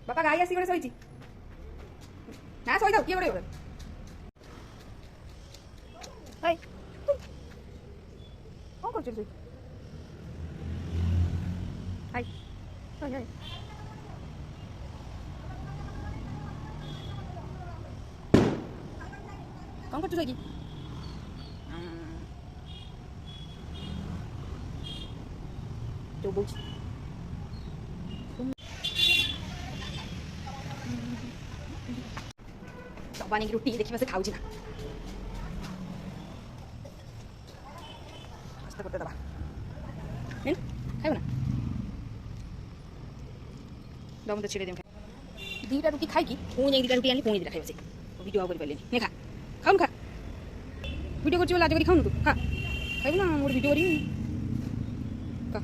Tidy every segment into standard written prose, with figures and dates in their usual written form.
ବାପା ଗାଈ ଆସିକି ଗୋଟେ ଶୋଇଛି ନା ଶୋଇଥାଉ କିଏ ଗୋଟେ ହାଇ କ'ଣ କରୁଛୁ ଶୋଇ ହାଇ ହାଇ ହାଇ କ'ଣ କରୁଛୁ ଶୋଇକି ଚୋବଉଛି दबा नहीं रुटी देखिए से खाऊँ ना मस्त करते दबा खाइब ना दम तो छिड़े देम दीटा रुटी खाई कि पुणी दीटा रुटी आनी पुणी दीटा खाइब से वीडियो आउ कर पाले नहीं खा खाऊन खा वीडियो करछि लाज करी खाऊन तू खा खाइब ना मोर वीडियो करी खा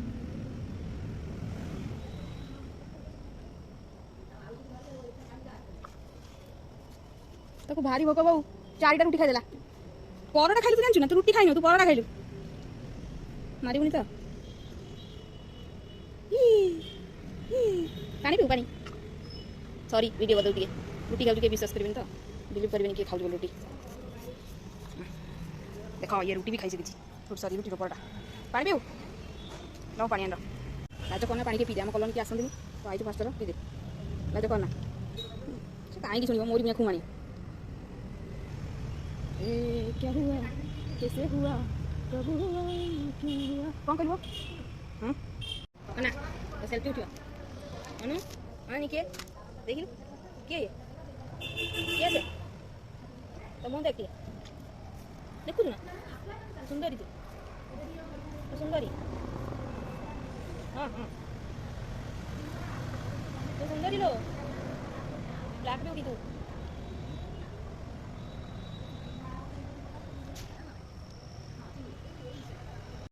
ताको भारी भोक बाबू चारिटा रुटी खाइदेला परोटा खाइलु तू जानछु ना तू रुटी खाइनु तू परोटा खाइलु मारिबुनी तो पानी पीऊ पानी सॉरी वीडियो बदल दिए रुटी खाऊ के विश्वास करबिन तो बिलीव करबिन के खाऊ रुटी देखो ये रुटी भी खाई छी थोड़ी सॉरी रुटी रो परोटा पानी पीऊ लो पानी आन लाज कोना पानी के पी दे हम कॉलोनी के आसंदी तो आई तो फास्ट पी दे लाज कोना से काहे की सुनियो मोरी में खुमानी क्या हुआ कैसे हुआ कब हुआ क्यों हुआ कौन करबो ना सेल्फी उठियो अनु आनी के देखिल के ये से तो मन देखिए देखु ना सुंदरी तो सुंदरी हाँ हाँ तो सुंदरी लो ब्लैक ब्यूटी तू